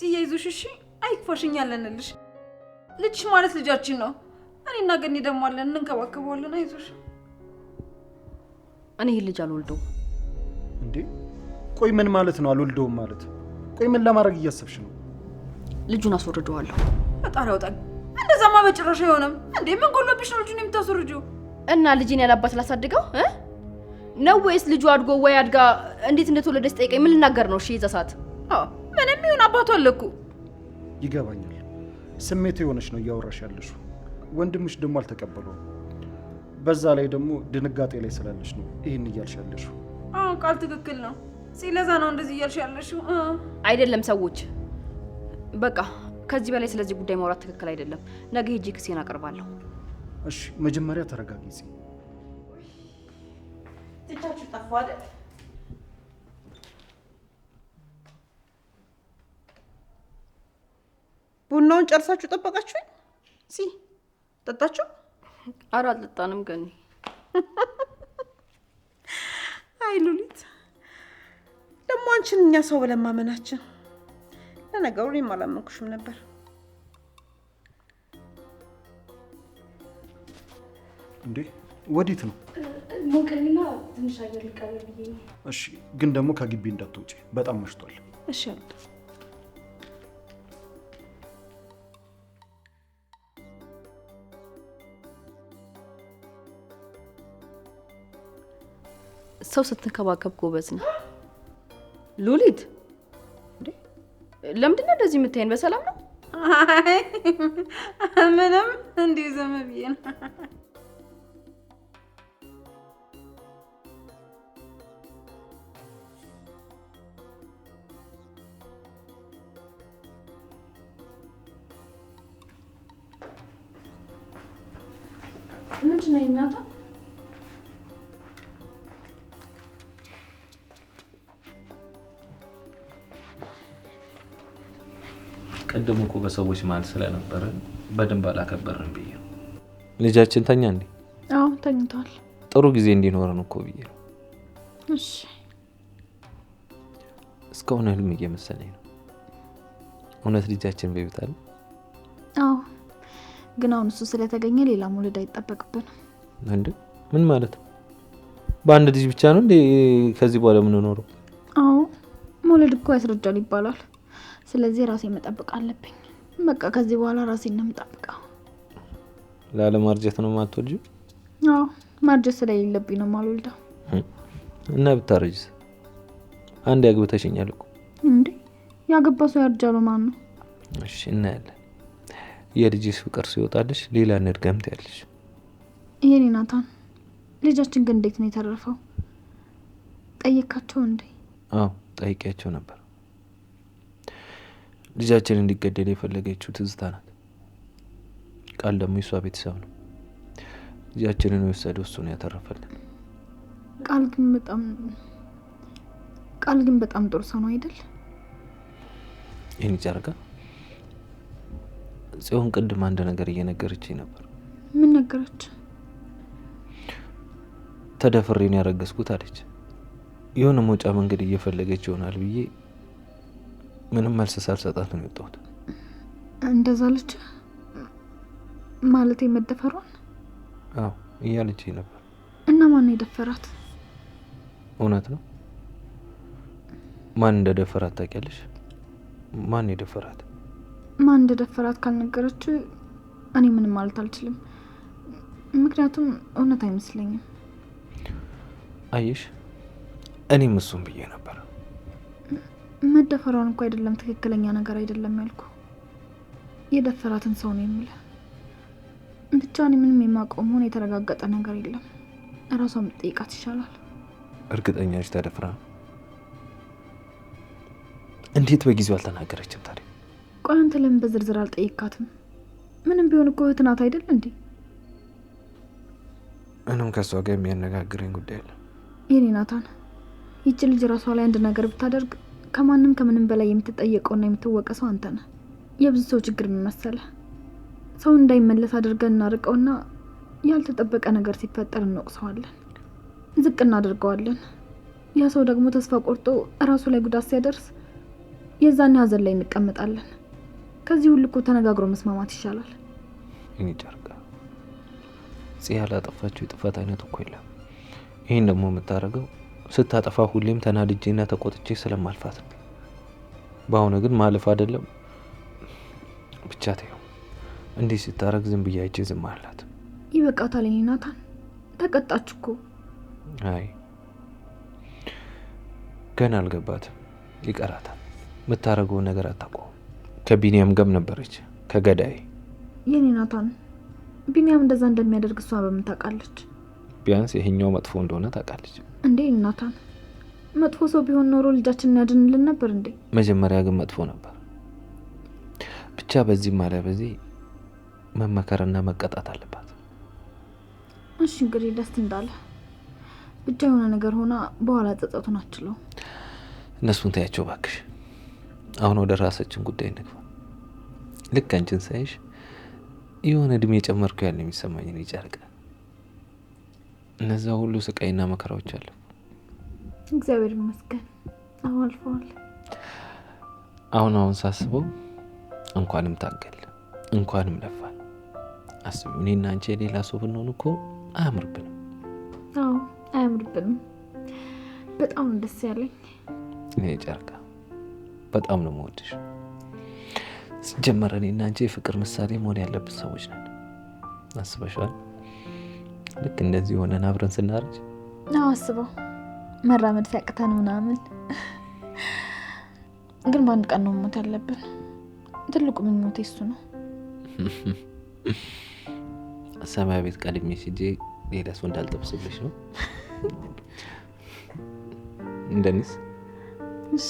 ሲያይዙሽ እሺ አይክፋሽኝ ያለንልሽ ልጅሽ ማለት ልጃችን ነው እኔና ገኒ ደግሞ አለን እንንከባከበዋለን አይዞሽ እኔ ልጅ አልወልደው እንዴ ቆይ ምን ማለት ነው አልወልደውም ማለት ቆይ ምን ለማድረግ እያሰብሽ ነው ልጁን አስወርደዋለሁ ፈጣሪ ያውጣኝ እንደዛማ በጭራሽ አይሆንም እንዴ ምን ጎሎብሽ ነው ልጁን የምታስወርጂው እና ልጅን ያላባት ላሳድገው ነው ወይስ ልጁ አድጎ ወይ አድጋ እንዴት እንደተወለደች ጠይቀኝ ምን ልናገር ነው እሺ ይዘሳት ምንም ይሁን አባቱ አለኩ ይገባኛል ስሜት የሆነች ነው እያወራሽ ያለሽ ወንድምሽ ደግሞ አልተቀበለው በዛ ላይ ደግሞ ድንጋጤ ላይ ስላለሽ ነው ይሄን እያልሽ ያለሽ ቃል ትክክል ነው ሲለዛ ነው እንደዚህ እያልሽ ያለሽ አይደለም ሰዎች በቃ ከዚህ በላይ ስለዚህ ጉዳይ ማውራት ትክክል አይደለም ነገ ሄጄ ክሴን አቀርባለሁ እሺ መጀመሪያ ተረጋጊ ትቻችሁ ጠፋደ ቡናውን ጨርሳችሁ ጠበቃችሁኝ ጠጣችሁ ኧረ አልጠጣንም ገኒ አይ ሉሊት ደግሞ አንቺን እኛ ሰው ብለን ማመናችን ለነገሩ እኔም አላመንኩሽም ነበር እንዴ ወዴት ነው ሞቀኝና ትንሽ አየር ልቀበል ብዬ እሺ ግን ደግሞ ከግቢ እንዳትወጪ በጣም መሽቷል እሺ ሰው ስትንከባከብ ጎበዝ ነው ሉሊት ለምንድን ነው እንደዚህ የምታይን በሰላም ነው ምንም እንዲሁ ዝም ብዬ ነው ምንድን ነው የሚያወጣ ቀደም እኮ በሰዎች መሀል ስለነበረ በደንብ አላከበርን ብዬ ነው ልጃችን ተኛ እንዴ አዎ ተኝቷል ጥሩ ጊዜ እንዲኖረን እኮ ብዬ ነው እሺ እስካሁን ህልም እየመሰለኝ ነው እውነት ልጃችን በቤት አለ አዎ ግን አሁን እሱ ስለተገኘ ሌላ መውለድ አይጠበቅብንም እንዴ ምን ማለት ነው በአንድ ልጅ ብቻ ነው እንዴ ከዚህ በኋላ ምን ኖረው አዎ መውለድ እኮ ያስረዳል ይባላል ስለዚህ ራሴ መጠበቅ አለብኝ በቃ ከዚህ በኋላ ራሴን ነው የምጠብቀው ላለማርጀት ነው ማትወልጂው አዎ ማርጀት ስለሌለብኝ ነው ማልወልደው እና ብታረጅስ አንድ ያግብተሽኛል እኮ እንዴ ያገባ ሰው ያርጃሉ ማን ነው እሺ እናያለን የልጅስ ፍቅር ሲወጣልሽ ሌላ እንድገምት ያለሽ ይሄኔ ናታን ልጃችን ግን እንዴት ነው የተረፈው ጠየካቸው እንዴ አዎ ጠይቄያቸው ነበር ልጃችን እንዲገደል የፈለገችው ትዝታ ናት ቃል ደግሞ የሷ ቤተሰብ ነው ልጃችንን የወሰደው እሱ ነው ያተረፈልን ቃል ግን በጣም ጥሩ ሰው ነው አይደል ይህን ጨርቃ ጽዮን ቅድም አንድ ነገር እየነገረችኝ ነበር ምን ነገረች ተደፍሬን ያረገዝኩት አለች የሆነ መውጫ መንገድ እየፈለገች ይሆናል ብዬ ምንም መልስ ሳልሰጣት ነው የወጣሁት እንደዛ አለች ማለት የመደፈሯን አዎ እያለችኝ ነበር እና ማን የደፈራት እውነት ነው ማን እንደደፈራት ታውቂያለሽ ማን የደፈራት ማን እንደደፈራት ካልነገረች እኔ ምንም ማለት አልችልም ምክንያቱም እውነት አይመስለኝም አየሽ እኔም እሱም ብዬ ነበር መደፈሯን እንኳን አይደለም ትክክለኛ ነገር አይደለም ያልኩ የደፈራትን ሰው ነው የሚለው ብቻ እኔ ምንም የማውቀው ሆነ የተረጋገጠ ነገር የለም እራሷን መጠየቃት ይሻላል እርግጠኛ ነሽ ተደፍራ እንዴት በጊዜው አልተናገረችም ታዲያ ቆይ አንተ ለምን በዝርዝር አልጠየካትም ምንም ቢሆን እኮ እህት ናት አይደል እንዴ እኔም ከሷ ጋር የሚያነጋግረኝ ጉዳይ አለ የኔ ናታን ይቺ ልጅ ራሷ ላይ አንድ ነገር ብታደርግ ከማንም ከምንም በላይ የምትጠየቀውና የምትወቀሰው አንተ ነህ የብዙ ሰው ችግር መሰለ ሰው እንዳይመለስ አድርገን እናርቀውና ያልተጠበቀ ነገር ሲፈጠር እንወቅሰዋለን ዝቅ እናደርገዋለን ያ ሰው ደግሞ ተስፋ ቆርጦ ራሱ ላይ ጉዳት ሲያደርስ የዛኔ ሀዘን ላይ እንቀመጣለን። ከዚህ ሁሉ እኮ ተነጋግሮ መስማማት ይሻላል። እኔ ጨርቃ ያላጠፋችው የጥፋት አይነት እኮ የለም። ይህን ደግሞ የምታደርገው ስታጠፋ ሁሌም ተናድጄና ተቆጥቼ ስለማልፋት ነው። በአሁኑ ግን ማለፍ አይደለም ብቻ ተይው። እንዲህ ስታረግ ዝም ብዬ አይቼ ዝም አላት። ይበቃታል የኔ ናታን፣ ተቀጣች እኮ። አይ ገና አልገባትም፣ ይቀራታል። የምታደርገውን ነገር አታውቀውም። ከቢኒያም ጋርም ነበረች ከገዳይ። የኔ ናታን፣ ቢኒያም እንደዛ እንደሚያደርግ እሷ በምን ታውቃለች? ቢያንስ ይሄኛው መጥፎ እንደሆነ ታውቃለች እንዴ? ናታን መጥፎ ሰው ቢሆን ኖሮ ልጃችንን ያድንልን ነበር እንዴ? መጀመሪያ ግን መጥፎ ነበር። ብቻ በዚህ ማለ በዚህ መመከርና መቀጣት አለባት። እሺ እንግዲህ ደስ እንዳለ ብቻ የሆነ ነገር ሆና በኋላ ጸጸቱን አትችለው። እነሱን ታያቸው ባክሽ። አሁን ወደ ራሳችን ጉዳይ እንግባ። ልክ አንቺን ሳይሽ የሆነ እድሜ ጨመርኩ ያለ የሚሰማኝ ነው። ይጨርቅ እነዛ ሁሉ ስቃይና መከራዎች አሉ። እግዚአብሔር ይመስገን አሁን አልፈዋል። አሁን ሳስበው እንኳንም ታገል እንኳንም ለፋል። አስቢ እኔና አንቺ ሌላ ሰው ብንሆን እኮ አያምርብንም። አዎ አያምርብንም። በጣም ደስ ያለኝ። እኔ ጨርቃ በጣም ነው የምወድሽ። ሲጀመር እኔና አንቺ የፍቅር ምሳሌ መሆን ያለብን ሰዎች ነን። አስበሻል? ልክ እንደዚህ ሆነን አብረን ስናረጅ። አዎ አስበው መራመድ ሲያቅተን ምናምን። ግን በአንድ ቀን ነው መሞት ያለብን። ትልቁ ምኞቴ እሱ ነው። ሰማያ ቤት ቀድሜ ሲጄ ሌላ ሰው እንዳልጠብስብሽ ነው እንደኒስ። እሺ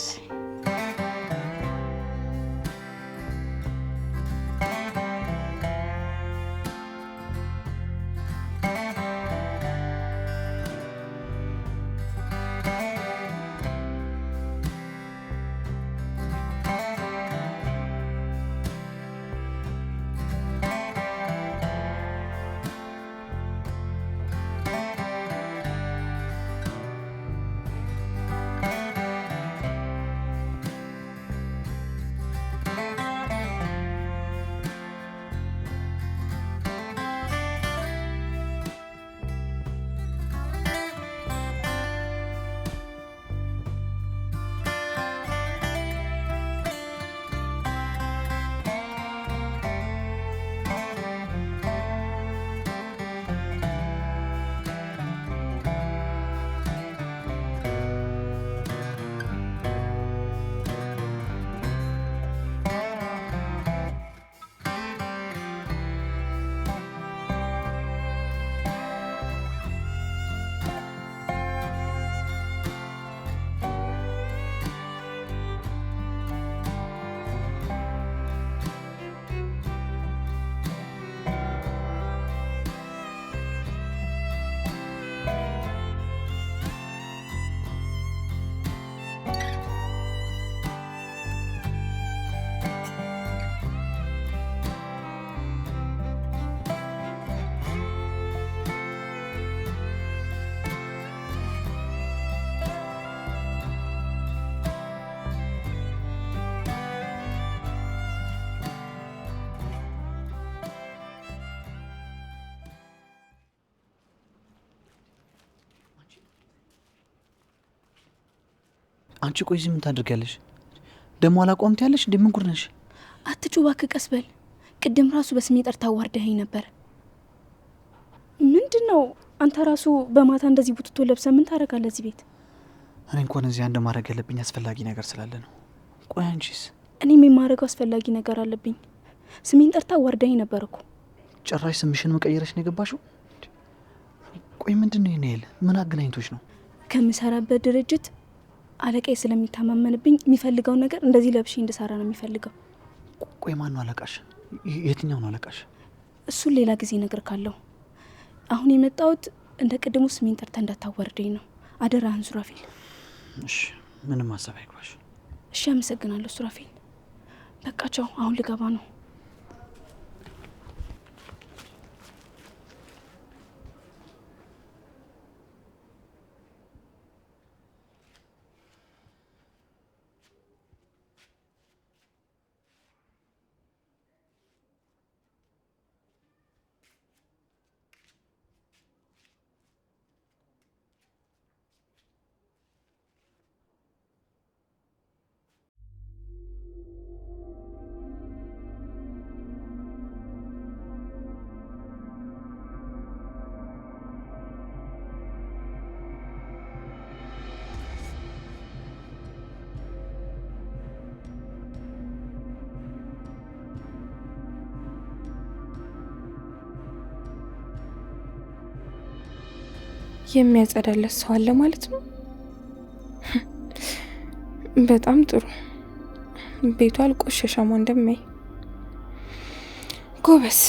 አንቺ ቆይ ምን ታደርጊያለሽ? ደሞ አላቆምት ያለሽ እንዴ? ምን ጉድ ነሽ? አትጩ እባክህ፣ ቀስ በል። ቅድም ራሱ በስሜ ጠርታ አዋርደኸኝ ነበር። ምንድነው? አንተ ራሱ በማታ እንደዚህ ቡትቶ ለብሰ ምን ታደርጋለህ እዚህ ቤት? እኔ እንኳን እዚህ አንድ ማድረግ ያለብኝ አስፈላጊ ነገር ስላለ ነው። ቆይ አንቺስ? እኔም የማደርገው አስፈላጊ ነገር አለብኝ። ስሜን ጠርታ አዋርደኸኝ ነበር እኮ። ጭራሽ ስምሽን መቀየረሽ ነው የገባሽው? ቆይ ምንድነው ይሄን? ምን አገናኝቶሽ ነው? ከምሰራበት ድርጅት አለቃዬ ስለሚታመምብኝ የሚፈልገው ነገር እንደዚህ ለብሼ እንድሰራ ነው የሚፈልገው። ቆይ ማን ነው አለቃሽ? የትኛው ነው አለቃሽ? እሱን ሌላ ጊዜ ነገር ካለው። አሁን የመጣሁት እንደ ቅድሙ ስሜን ጠርታ እንዳታዋርደኝ ነው። አደራህን ሱራፌል። እሺ ምንም ሀሳብ አይግባሽ። እሺ አመሰግናለሁ ሱራፌል። በቃ ቻው፣ አሁን ልገባ ነው። የሚያጸዳለት ሰው አለ ማለት ነው። በጣም ጥሩ። ቤቷ አልቆሸሸም ወንድሜ፣ ጎበስ።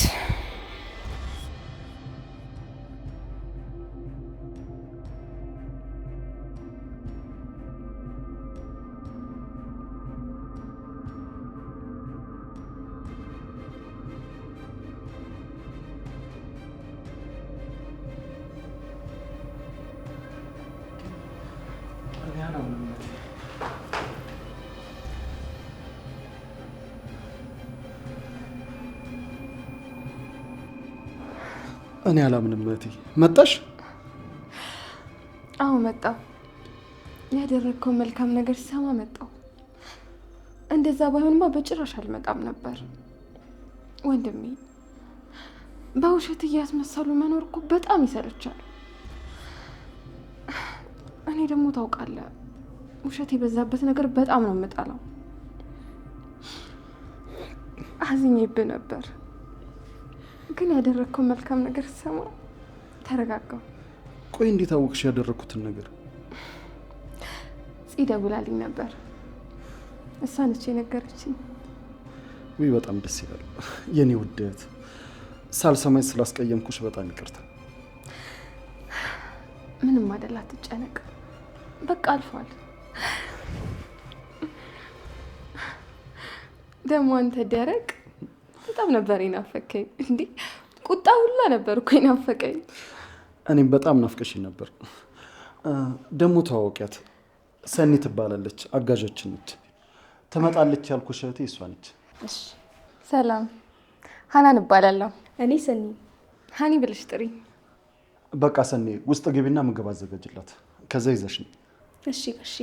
እኔ አላምንም እህቴ። መጣሽ? አዎ መጣሁ። ያደረግከው መልካም ነገር ሲሰማ መጣሁ። እንደዛ ባይሆንማ በጭራሽ አልመጣም ነበር። ወንድሜ በውሸት እያስመሰሉ መኖር እኮ በጣም ይሰለቻል። እኔ ደግሞ ታውቃለህ፣ ውሸት የበዛበት ነገር በጣም ነው የምጠላው። አዝኜብህ ነበር፣ ግን ያደረግከው መልካም ነገር ሲሰማ ተረጋጋሁ። ቆይ እንዴት አወቅሽ ያደረኩትን ነገር? ጽ ደውላልኝ ነበር፣ እሷ ነች የነገረችኝ። ውይ በጣም ደስ ይላል የኔ ውድ እህት። ሳልሰማኝ ስላስቀየምኩሽ በጣም ይቅርታ። ምንም አይደል፣ አትጨነቅ። በቃ አልፏል። ደግሞ አንተ ደረቅ በጣም ነበር ይናፈቀኝ። እንዴ ቁጣ ሁላ ነበር እኮ ይናፈቀኝ። እኔም በጣም ናፍቀሽኝ ነበር። ደግሞ ተዋወቂያት፣ ሰኒ ትባላለች፣ አጋዣችን ነች። ትመጣለች ያልኩሽ እህቴ እሷ ነች። እሺ ሰላም፣ ሀናን እባላለሁ። እኔ ሰኒ። ሀኒ ብለሽ ጥሪ። በቃ ሰኒ ውስጥ ግቢና ምግብ አዘጋጅላት፣ ከዛ ይዘሽ ነው። እሺ እሺ።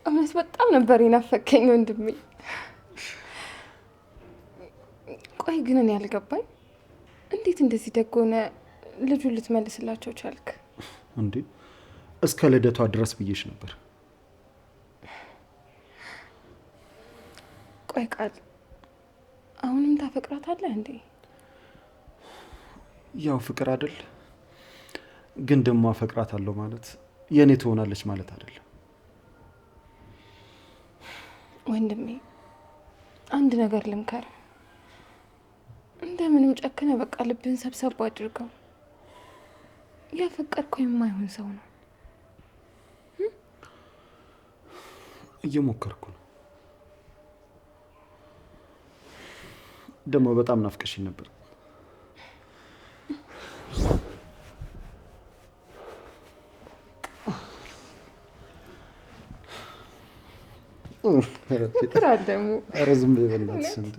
እውነት በጣም ነበር ይናፈቀኝ ወንድሜ። ቆይ ግን እኔ ያልገባኝ እንዴት እንደዚህ ደግ ሆነ ልጁን ልትመልስላቸው ቻልክ? እንዴ እስከ ልደቷ ድረስ ብዬሽ ነበር። ቆይ ቃል አሁንም ታፈቅራታለህ እንዴ? ያው ፍቅር አይደል? ግን ደግሞ አፈቅራታለሁ ማለት የኔ ትሆናለች ማለት አይደለም። ወንድሜ አንድ ነገር ልምከር፣ እንደምንም ጨክነ በቃ ልብን ሰብሰብ አድርገው። ያፈቀርከው የማይሆን ሰው ነው። እየሞከርኩ ነው። ደግሞ በጣም ናፍቀሽኝ ነበር። ፍቅር ደግሞ ኧረ ዝም በይ በእናትሽ እንዴ።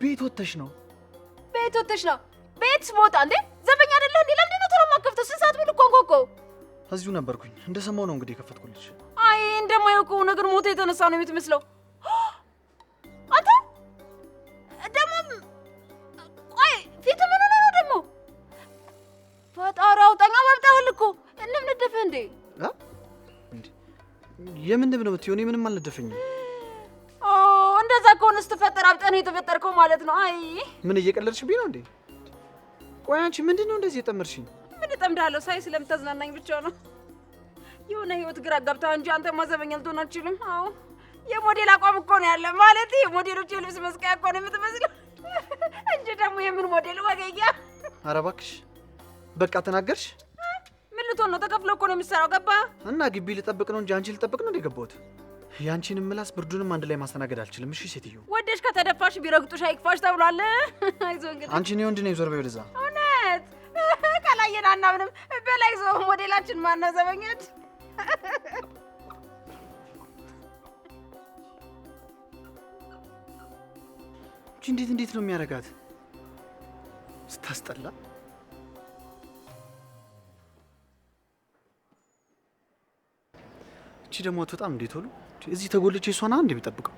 ቤት ወተሽ ነው? ቤት ወተሽ ነው? ቤት ስሞታ እንዴ ዘበኛ አይደለ እንዴ? ለምንድን ነው ተረማከፍተው? ስንት ሰዓት ሙሉ ኮንኮኮ እዚሁ ነበርኩኝ። እንደሰማው ነው እንግዲህ የከፈትኩልሽ። አይ እንደማያውቀው ነገር ሞተ የተነሳ ነው የምትመስለው። አንተ ደግሞ ቆይ ፊት ምን ሆነ ነው ደግሞ? ፈጣሪ አውጣኛ ማብጣህል እኮ እንምንደፈ እንዴ? የምን ንብ ነው የምትይው? እኔ ምንም አልነደፈኝም። እንደዛ ከሆነ ስትፈጠር አብጠህ ነው የተፈጠርከው ማለት ነው። አይ ምን እየቀለድሽብኝ ነው እንዴ? ቆይ አንቺ ምንድነው እንደዚህ የጠመርሽኝ? ምን እጠምዳለሁ? ሳይ ስለምታዝናናኝ ብቻ ነው። የሆነ ህይወት ግራ ገብታ እንጂ አንተ ማዘበኛ ልትሆን አትችልም። አዎ የሞዴል አቋም እኮ ነው ያለ ማለት የሞዴሎች የልብስ መስቀያ እኮ ነው የምትመስለው። እንጂ ደግሞ የምን ሞዴል ወገኛ? ኧረ እባክሽ በቃ ተናገርሽ። ምን ልትሆን ነው? ተከፍሎ እኮ ነው የሚሰራው። ገባ እና ግቢ ልጠብቅ ነው እንጂ አንቺ ልጠብቅ ነው እንደገባሁት። ያንቺንም ምላስ ብርዱንም አንድ ላይ ማስተናገድ አልችልም። እሺ ሴትዮ፣ ወደሽ ከተደፋሽ ቢረግጡሽ አይክፋሽ ተብሏል። አይዞህ እንግዲህ። አንቺ ነው ወንድ ነው ዞር በይ ወደዛ። እውነት ካላየን አናምንም። በላይ ዞ ሞዴላችን ማን ነው? ዘበኛች እንዴት ነው የሚያረጋት? ስታስጠላ። እቺ ደግሞ አትወጣም። እንዴት ሆሉ እዚህ ተጎልቼ እሷና እንዴ ቢጠብቀው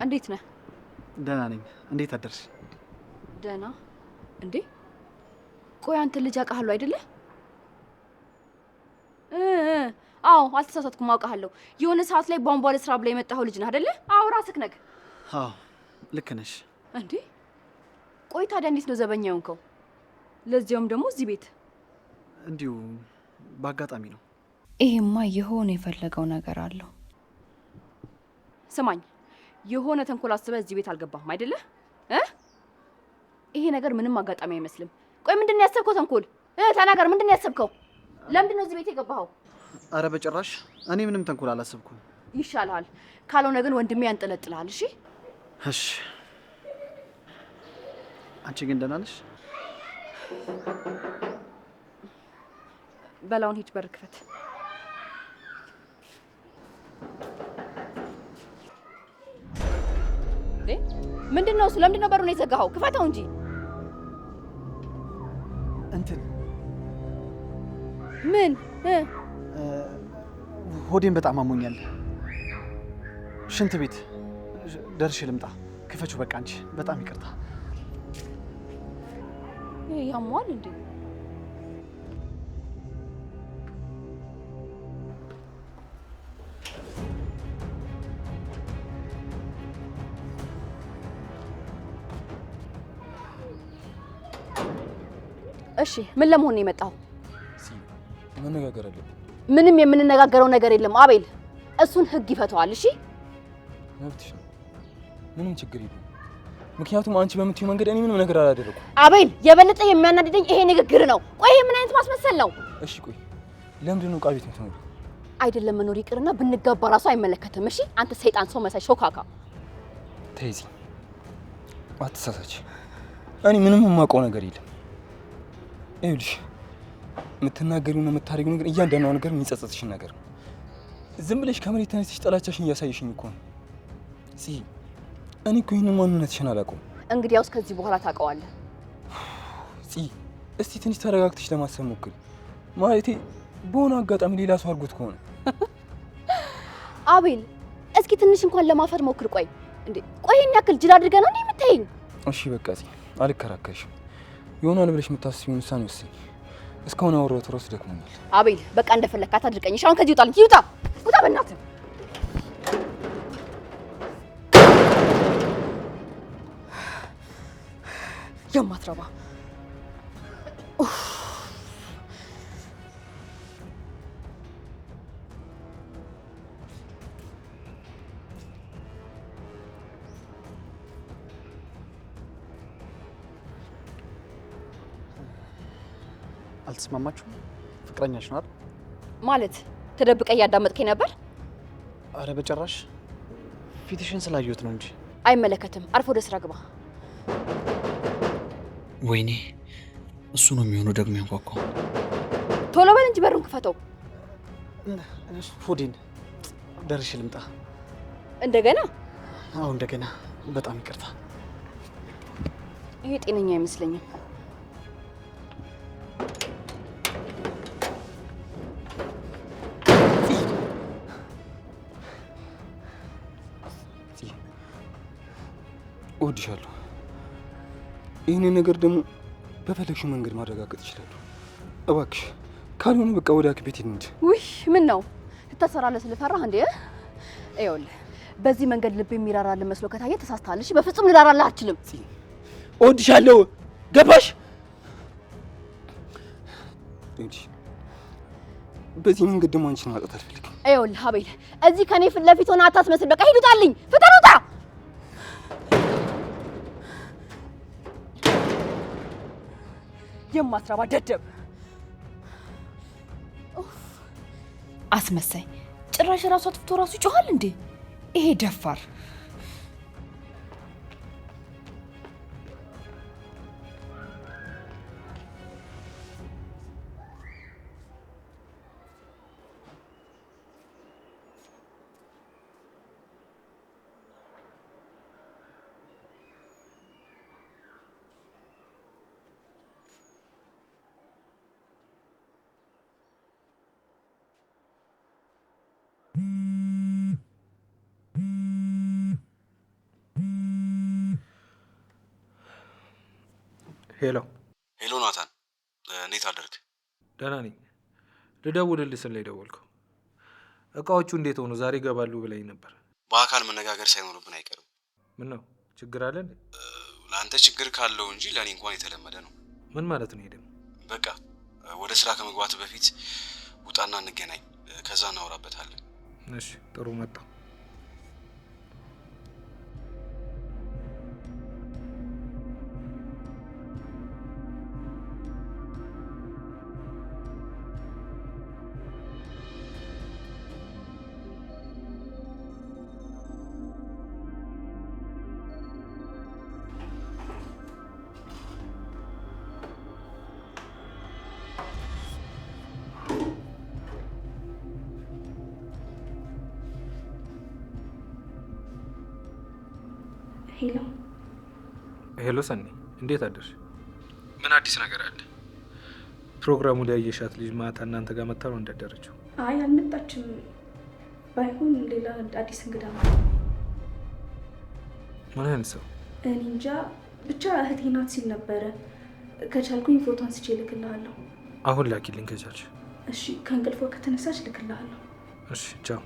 እንዴት ነህ? ደህና ነኝ። እንዴት አደርሽ? ደህና። እንዴ ቆይ አንተ ልጅ አውቃለሁ አይደለ? አዎ አልተሳሳትኩም፣ አውቃለሁ። የሆነ ሰዓት ላይ ቧንቧ ለስራ ብላ የመጣኸው ልጅ ነህ አይደለ? አዎ ራስህ ነህ። አዎ ልክ ነሽ። እንዴ ቆይ ታዲያ እንዴት ነው ዘበኛ የሆንከው? ለዚያውም ደግሞ እዚህ ቤት? እንዲሁ በአጋጣሚ ነው። ይሄማ የሆነ የፈለገው ነገር አለው። ስማኝ፣ የሆነ ተንኮል አስበህ እዚህ ቤት አልገባህም አይደለ? ይሄ ነገር ምንም አጋጣሚ አይመስልም። ቆይ ምንድን ነው ያሰብከው ተንኮል? ተናገር፣ ምንድን ነው ያሰብከው? ለምንድን ነው እዚህ ቤት የገባኸው? አረ በጭራሽ እኔ ምንም ተንኮል አላሰብኩም። ይሻልሃል። ካልሆነ ግን ወንድሜ ያንጠለጥልሃል። እሺ እሺ። አንቺ ግን ደህና ነሽ? በላውን ሂድ፣ በር ክፈት። ምንድን ነው እሱ? ለምንድን ነው በሩን የዘጋኸው? ክፈተው እንጂ። እንትን ምን? ሆዴን በጣም አሞኛል። ሽንት ቤት ደርሼ ልምጣ። ክፈችው በቃ። አንቺ በጣም ይቅርታ። ያሟል እንዴ? እሺ ምን ለመሆን ነው የመጣው? መነጋገር አለብን። ምንም የምንነጋገረው ነገር የለም አቤል። እሱን ህግ ይፈተዋል። እሺ መብትሽ ነው። ምንም ችግር የለም። ምክንያቱም አንቺ በምትይው መንገድ እኔ ምንም ነገር አላደረኩም። አቤል የበለጠ የሚያናድደኝ ይሄ ንግግር ነው። ቆይ ምን አይነት ማስመሰል ነው? እሺ ቆይ ለምንድን ነው ዕቃ ቤት የምትኖሪው? አይደለም መኖር ይቅርና ብንጋባ ራሱ አይመለከትም። እሺ አንተ ሰይጣን ሰው መሳይ ሾካካ። ተይዚ አትሳሳች። እኔ ምንም የማውቀው ነገር የለም። ይኸውልሽ የምትናገሪውና የምታደርጊው ነገር እያንዳንዱ ነገር የሚጸጸትሽን ነገር ነው። ዝም ብለሽ ከመሬት ተነስተሽ ጠላቻሽን እያሳየሽኝ እኮ ነው። እኔ እኮ ይህንን ማንነትሽን አላውቀውም። እንግዲያውስ ከዚህ በኋላ ታውቀዋለህ። እስቲ ትንሽ ተረጋግተሽ ለማሰብ ሞክሪ። ማለቴ በሆነ አጋጣሚ ሌላ ሰው አድርጎት ከሆነ አቤል እስኪ ትንሽ እንኳን ለማፈር ሞክር። ቆይ እንዴ ቆይ ይሄን ያክል ጅል አድርገህ ነው እንዴ የምታየኝ? እሺ በቃ አልከራከርሽም። ይሆናል ብለሽ የምታስቢውን ውሳኔ ወስኝ። እስካሁን አወራሁት እራሱ ደክሞኛል። አቤል በቃ እንደፈለግህ አታድርቀኝ። እሺ አሁን ከዚህ ውጣልኝ። ይውጣ ውጣ በእናትህ። የማትረባ አልተስማማችሁም? ፍቅረኛሽ ነው አይደል? ማለት ተደብቀ እያዳመጥከኝ ነበር? አረ በጭራሽ ፊትሽን ስላየሁት ነው እንጂ። አይመለከትም። አርፎ ወደ ስራ ግባ። ወይኔ እሱ ነው የሚሆነው ደግሞ ያንኳኳው። ቶሎ በል እንጂ በሩን ክፈተው። ሆዴን ደርሼ ልምጣ። እንደገና? አዎ እንደገና። በጣም ይቅርታ። ይሄ ጤነኛ አይመስለኝም። እወድሻለሁ። ይህንን ነገር ደግሞ በፈለግሽው መንገድ ማረጋገጥ እችላለሁ። እባክሽ ካልሆነ በቃ ወደ ሐኪም ቤት እንሂድ። ውይ ምን ነው ትታሰራለህ ስለፈራህ እንዴ? ይኸውልህ በዚህ መንገድ ልብ የሚራራልህ መስሎ ከታየ ተሳስተሃል። እሺ በፍጹም ልራራልህ አልችልም። እወድሻለሁ። ገባሽ? እንጂ በዚህ መንገድ ደግሞ አንቺን ማጣት አልፈልግም። ይኸውልህ አቤል እዚህ ከኔ ፊት ለፊት ሆነ አታስመስል። በቃ ሂድ ውጣልኝ፣ ፍጠን ውጣ። የማትረባ ደደብ አስመሳይ! ጭራሽ ራሱ አጥፍቶ ራሱ ይጮሃል እንዴ? ይሄ ደፋር! ሄሎ ሄሎ፣ ናታን እንዴት አደርክ? ደህና ነኝ። ልደውልልህ ስለ ደወልከው። እቃዎቹ እንዴት ሆኑ? ዛሬ ይገባሉ ብለኝ ነበር። በአካል መነጋገር ሳይኖርብን አይቀርም። ምን ነው ችግር አለ እንዴ? ለአንተ ችግር ካለው እንጂ ለእኔ እንኳን የተለመደ ነው። ምን ማለት ነው? ሄደም በቃ ወደ ስራ ከመግባት በፊት ውጣና እንገናኝ፣ ከዛ እናወራበታለን። እሺ ጥሩ፣ መጣሁ። ሄሎ ሄሎ፣ ሰኒ እንዴት አደርሽ? ምን አዲስ ነገር አለ? ፕሮግራሙ ላይ ያየሻት ልጅ ማታ እናንተ ጋር መጣ ነው እንደደረችው? አይ አልመጣችም። ባይሆን ሌላ አዲስ እንግዳ ነው። ምን አይነት ሰው? እኔ እንጃ ብቻ እህቴ ናት ሲል ነበረ። ከቻልኩኝ ፎቶ አንስቼ ልክልሃለሁ። አሁን ላኪልኝ ከቻልሽ። እሺ ከእንቅልፏ ከተነሳች ልክልሃለሁ። እሺ ቻው።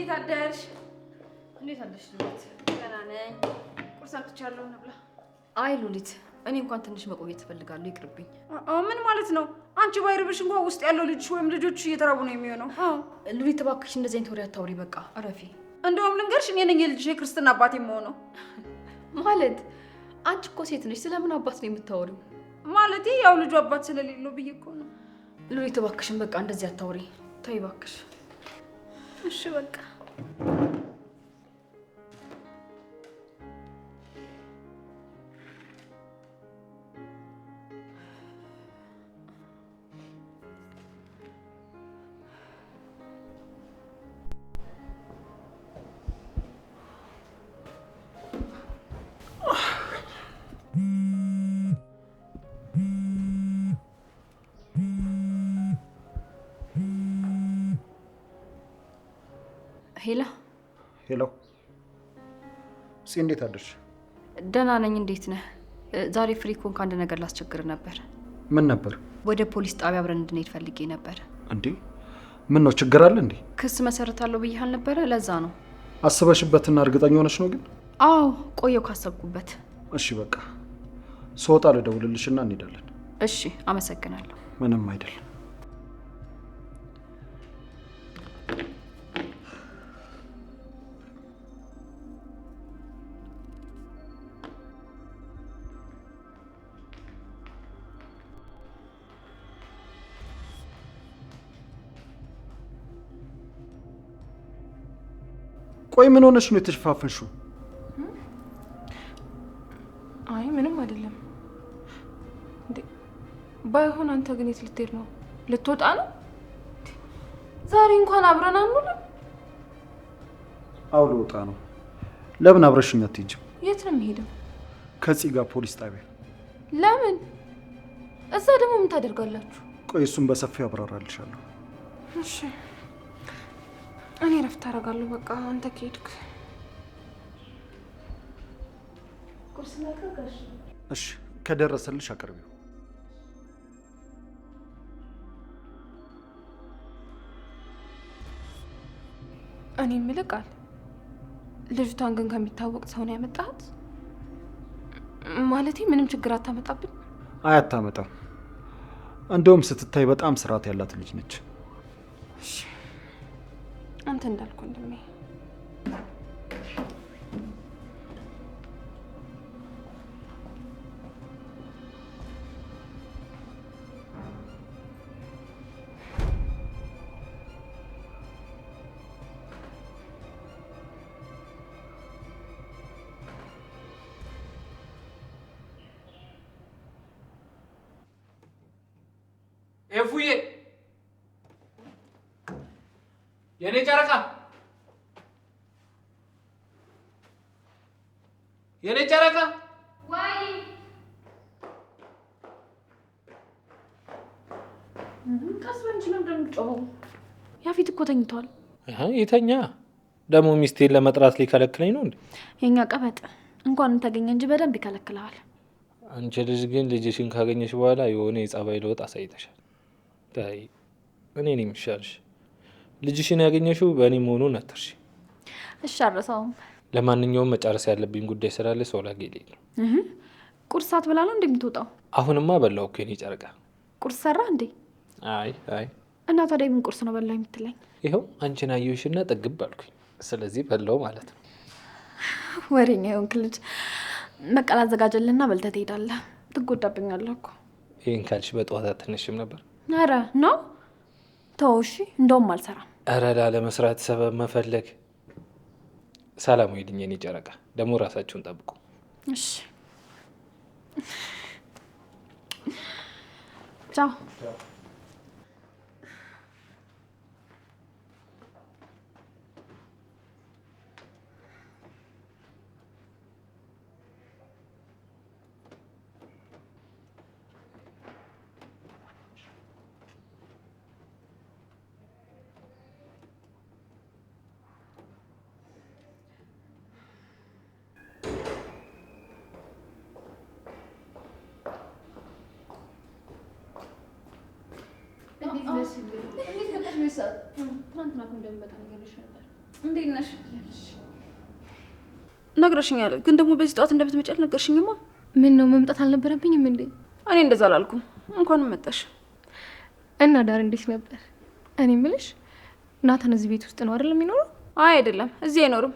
እንዴት አደርሽ? እንዴት አለሽ ሉሊት? ደህና ነኝ። ቁርስ አምጥቻለሁ እንብላ። አይ ሉሊት እኔ እንኳን ትንሽ መቆየት እፈልጋለሁ፣ ይቅርብኝ። ምን ማለት ነው? አንቺ ባይርብሽ እንኳን ውስጥ ያለው ልጅ ወይም ልጆች እየተራቡ ነው የሚሆነው። ሉሊት እባክሽ እንደዚህ አይነት ወሬ አታውሪ፣ በቃ እረፊ። እንደውም ልንገርሽ እኔ ነኝ የልጅሽ የክርስትና አባት የምሆነው። ማለት አንቺ እኮ ሴት ነሽ፣ ስለምን አባት ነው የምታወሪው? ማለቴ ያው ልጁ አባት ስለሌለው ብዬ እኮ ነው። ሉሊት እባክሽን በቃ እንደዚህ አታውሪ፣ ተይ እባክሽ። እሺ በቃ ሄላ ሄሎ፣ እንዴት አደርሽ? ደህና ነኝ። እንዴት ነህ? ዛሬ ፍሪ ኮንክ አንድ ነገር ላስቸግር ነበር። ምን ነበር? ወደ ፖሊስ ጣቢያ አብረን እንድንሄድ ፈልጌ ነበር። እንዴ ምን ነው ችግር አለ እንዴ? ክስ መሰረታለሁ ብዬሽ አልነበረ? ለዛ ነው። አስበሽበትና እርግጠኛ ሆነሽ ነው ግን? አዎ ቆየው ካሰብኩበት። እሺ በቃ ስወጣ ልደውልልሽና እንሄዳለን። እሺ አመሰግናለሁ። ምንም አይደል። ቆይ ምን ሆነሽ ነው የተሸፋፈንሽው? አይ ምንም አይደለም። አንተ ግን የት ልትሄድ ነው? ልትወጣ ነው? ዛሬ እንኳን አብረን አንውልም? አዎ ልወጣ ነው። ለምን አብረሽኝ አትሄጂም? የት ነው የምሄደው? ከዚህ ጋር ፖሊስ ጣቢያ። ለምን? እዛ ደግሞ ምን ታደርጋላችሁ? ቆይ እሱን በሰፊው አብራራልሻለሁ። እሺ እኔ ረፍት አደርጋለሁ። በቃ አንተ ከሄድክ ቁርስ ላቅርብሽ? እሺ ከደረሰልሽ አቅርቢው። እኔ የምልህ ቃል፣ ልጅቷን ግን ከሚታወቅ ሰው ነው ያመጣት? ማለቴ ምንም ችግር አታመጣብን? አያታመጣም። እንደውም ስትታይ በጣም ስርዓት ያላት ልጅ ነች። እሺ አንተ እንዳልኩ ወንድሜ። ኤፉዬ የኔ ጨረቃ የኔ ጨረቃ ወይ ቀስ በንጂ ነው እንደምትጮኸው። ያፊት እኮ ተኝቷል። የተኛ ደግሞ ሚስቴን ለመጥራት ሊከለክለኝ ነው እንዴ? የኛ ቀበጥ እንኳን ተገኘ እንጂ በደንብ ይከለክለዋል። አንቺ ልጅ ግን ልጅሽን ካገኘሽ በኋላ የሆነ የጸባይ ለውጥ አሳይተሻል። ታይ እኔ ነኝ የሚሻልሽ። ልጅሽን ያገኘሽው በእኔ መሆኑን አትርሺ። እሺ አልረሳውም። ለማንኛውም መጨረስ ያለብኝ ጉዳይ ስላለ ሰው ላገኝ ነው። ቁርስ ሳትበላ ነው እንደምትወጣው? አሁንማ በላው እኮ የኔ ጨረቃ። ቁርስ ሰራ እንዴ? አይ እና ታዲያ ምን ቁርስ ነው በላው የምትለኝ? ይኸው አንቺን አየሁሽና ጠግብ አልኩኝ። ስለዚህ በላው ማለት ነው። ወሬኛ የሆንክ ልጅ። መቀል አዘጋጀልና በልተህ ትሄዳለህ። ትጎዳብኛለህ እኮ። ይህን ካልሽ በጠዋት አትነሽም ነበር? ኧረ ነው ተው እሺ። እንደውም አልሰራም። ኧረ ላለመስራት ሰበብ መፈለግ። ሰላም ወይልኝ የኔ ጨረቃ። ደግሞ ራሳችሁን ጠብቁ እሺ። ቻው። ነግረሽኛል፣ ግን ደግሞ በዚህ ጠዋት እንደምትመጪ አልነገርሽኝማ። ምን ነው መምጣት አልነበረብኝም እንዴ? እኔ እንደዛ አላልኩም። እንኳንም መጣሽ። እና ዳር እንዴት ነበር? እኔ የምልሽ ናታን እዚህ ቤት ውስጥ ነው አይደል የሚኖረው? አይ አይደለም፣ እዚህ አይኖርም።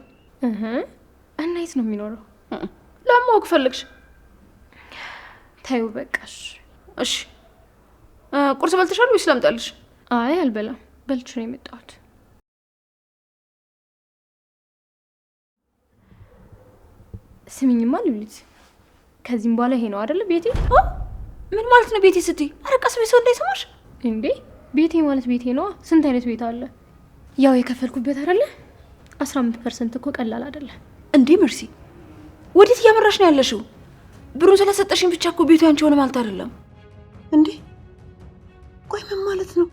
እና የት ነው የሚኖረው? ለማወቅ ፈልግሽ? ታዩ በቃሽ። እሺ ቁርስ በልተሻል ወይስ ላምጣልሽ? አይ አልበላም፣ በልቼ ነው የመጣሁት። ስሚኝማ ሉሊት፣ ከዚህም በኋላ ይሄ ነው አይደል ቤቴ? ምን ማለት ነው ቤቴ ስትይ? ኧረ ቀስ በይ ሰው እንዳይሰማሽ እንዴ። ቤቴ ማለት ቤቴ ነው። ስንት አይነት ቤት አለ? ያው የከፈልኩበት አይደለ? 15% እኮ ቀላል አይደለ እንዴ? መርሲ፣ ወዴት እያመራሽ ነው ያለሽው? ብሩን ስለሰጠሽኝ ብቻ እኮ ቤቱ ያንቺ ሆነ ማለት አይደለም እንዴ? ቆይ ምን ማለት ነው?